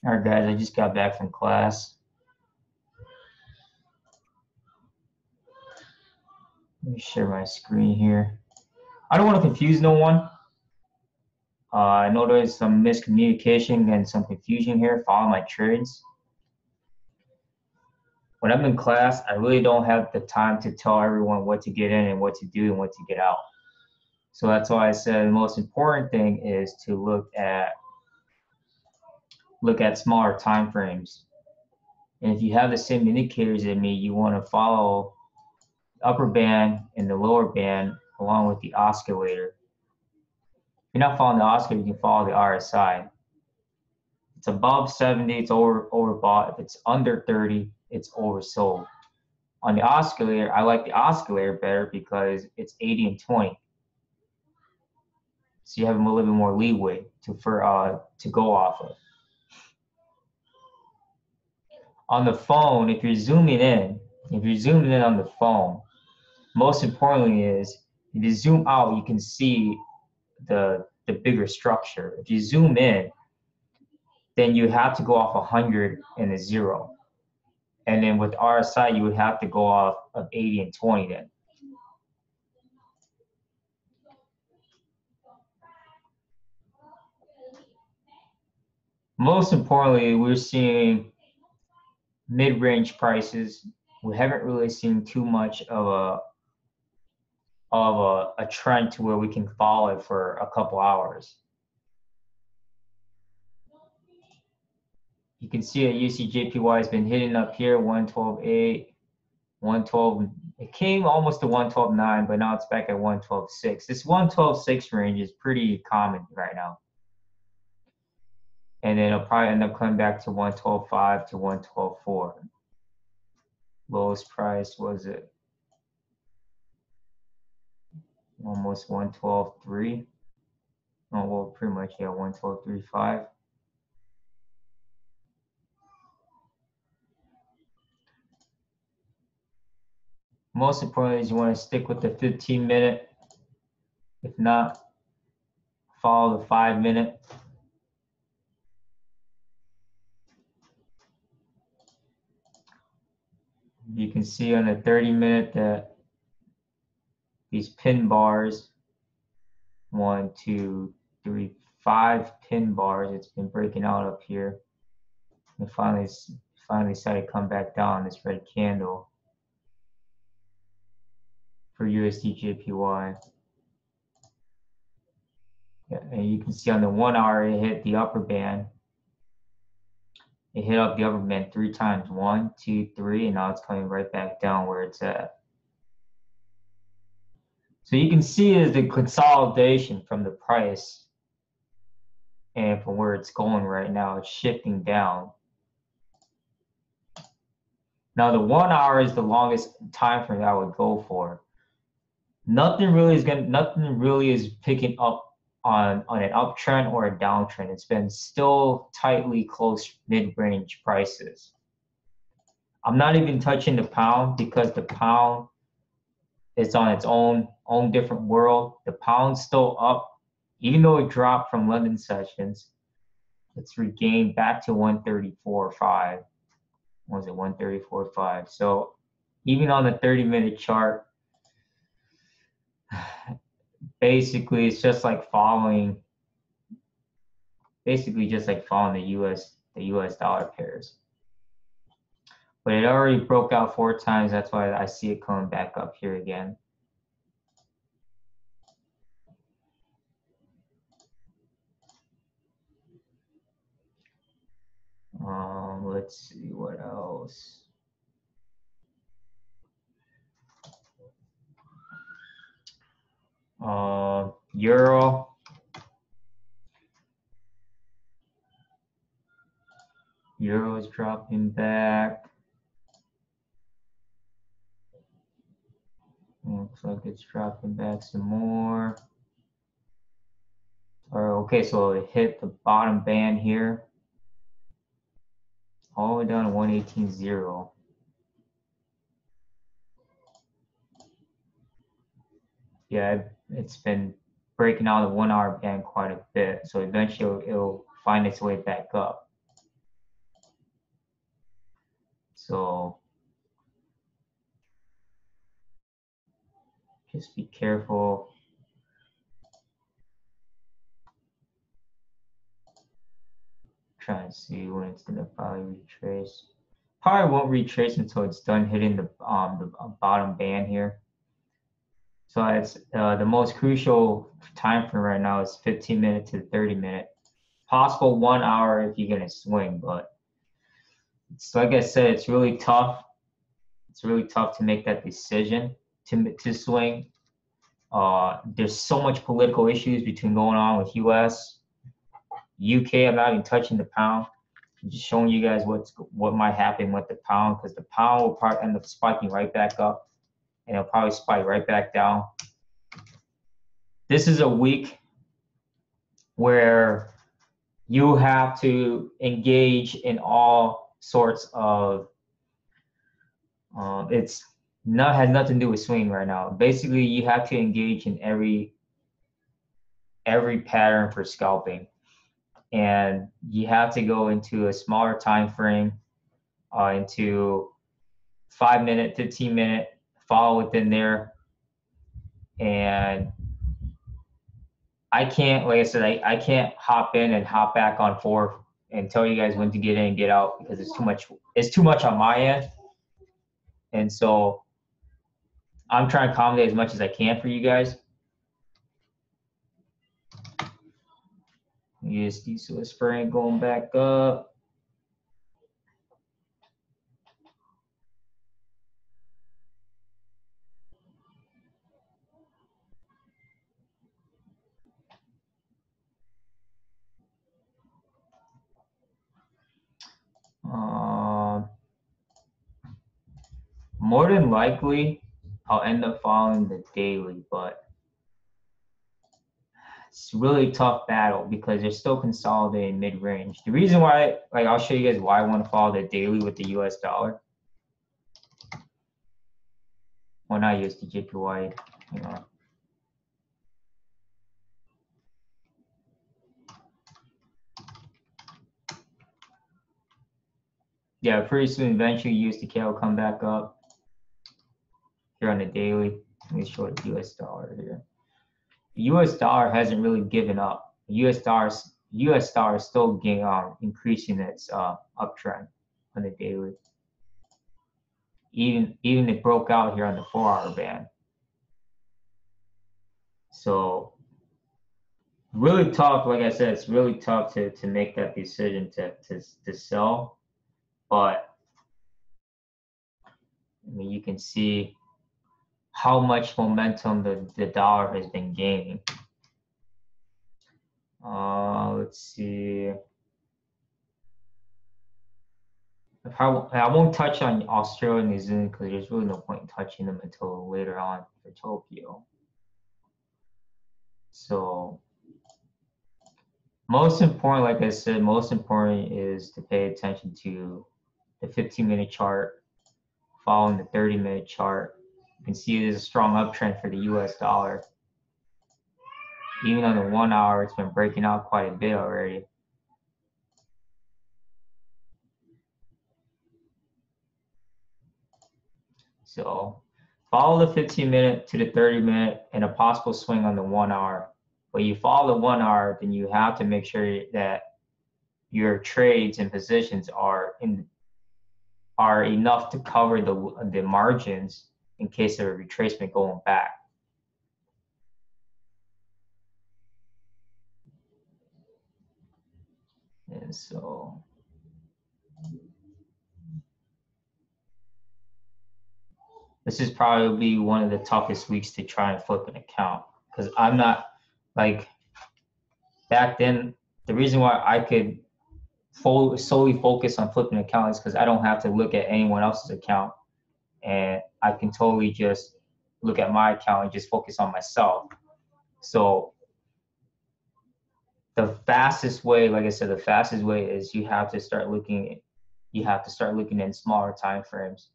All right, guys, I just got back from class. Let me share my screen here. I don't want to confuse no one. I know there's some miscommunication and some confusion here following my trades. When I'm in class, I really don't have the time to tell everyone what to get in and what to do and what to get out. So that's why I said the most important thing is to look at smaller time frames. And if you have the same indicators as me, you want to follow the upper band and the lower band along with the oscillator. If you're not following the oscillator, you can follow the RSI. If it's above 70, it's overbought. If it's under 30, it's oversold. On the oscillator, I like the oscillator better because it's 80 and 20. So you have a little bit more leeway to go off of. On the phone, if you're zooming in on the phone, most importantly is if you zoom out, you can see the bigger structure. If you zoom in, then you have to go off 100 and a 0. And then with RSI, you would have to go off of 80 and 20 then. Most importantly, we're seeing mid-range prices. We haven't really seen too much of a trend to where we can follow it for a couple hours. You can see that USDJPY has been hitting up here, 112.8, 112. It came almost to 112.9, but now it's back at 112.6. This 112.6 range is pretty common right now. And then it'll probably end up coming back to 112.5 to 112.4. Lowest price was it? Almost 112.3. Oh, well, pretty much, yeah, 112.35. Most importantly is you want to stick with the 15-minute. If not, follow the 5-minute. You can see on the 30-minute that these pin bars, 1, 2, 3, 5 pin bars, it's been breaking out up here. And finally decided to come back down, this red candle for USDJPY. Yeah, and you can see on the 1 hour, it hit the upper band. It hit up the upper band 3 times, 1, 2, 3, and now it's coming right back down where it's at. So you can see is the consolidation from the price and from where it's going right now, it's shifting down. Now the 1 hour is the longest time frame that I would go for. Nothing really is picking up on an uptrend or a downtrend. It's been still tightly close mid-range prices. I'm not even touching the pound because the pound is on its own different world. The pound's still up, even though it dropped from London sessions. It's regained back to 134.5. Was it 134.5? So even on the 30-minute chart, basically it's just like following the US dollar pairs. But it already broke out 4 times. That's why I see it coming back up here again. Let's see what else. Euro. Euro is dropping back. Looks like it's dropping back some more. Okay, so it hit the bottom band here. All the way down to 118.0. Yeah, it's been breaking out of the 1 hour band quite a bit. So eventually it'll find its way back up. So just be careful. Trying to see when it's gonna probably retrace. Probably won't retrace until it's done hitting the bottom band here. So it's the most crucial time frame right now is 15-minute to 30-minute. Possible 1 hour if you're gonna swing, but it's like I said, it's really tough. It's really tough to make that decision to swing. There's so much political issues between going on with US, UK. I'm not even touching the pound. I'm just showing you guys what might happen with the pound, because the pound will probably end up spiking right back up, and it'll probably spike right back down. This is a week where you have to engage in all sorts of has nothing to do with swing right now. Basically, you have to engage in every pattern for scalping, and you have to go into a smaller time frame, into 5-minute, 15-minute, follow within there. And I can't, like I said, I can't hop in and hop back on 4 and tell you guys when to get in and get out, because it's too much. It's too much on my end, and so I'm trying to accommodate as much as I can for you guys. USD Swiss franc going back up. More than likely, I'll end up following the daily, but it's a really tough battle because they're still consolidating mid-range. The reason why, like, I'll show you guys why I want to follow the daily with the US dollar. Well, not USD, JPY. Hang on. Yeah, pretty soon, eventually, USDK will come back up here on the daily. Let me show the US dollar here. The US dollar hasn't really given up. The US dollar is still increasing its uptrend on the daily. Even it broke out here on the 4-hour band. So really tough. Like I said, it's really tough to make that decision to sell. But I mean, you can see how much momentum the dollar has been gaining. Let's see. I won't touch on Australia and New Zealand because there's really no point in touching them until later on for Tokyo. So most important, like I said, most important is to pay attention to the 15-minute chart, following the 30-minute chart. You can see there's a strong uptrend for the US dollar. Even on the 1 hour, it's been breaking out quite a bit already. So follow the 15-minute to the 30-minute and a possible swing on the 1 hour. But you follow the 1 hour, then you have to make sure that your trades and positions are enough to cover the margins in case of a retracement going back. And so this is probably one of the toughest weeks to try and flip an account, because I'm not, like, back then, the reason why I could solely focus on flipping an account is because I don't have to look at anyone else's account, and I can totally just look at my account and just focus on myself. So the fastest way, like I said, the fastest way is you have to start looking in smaller time frames.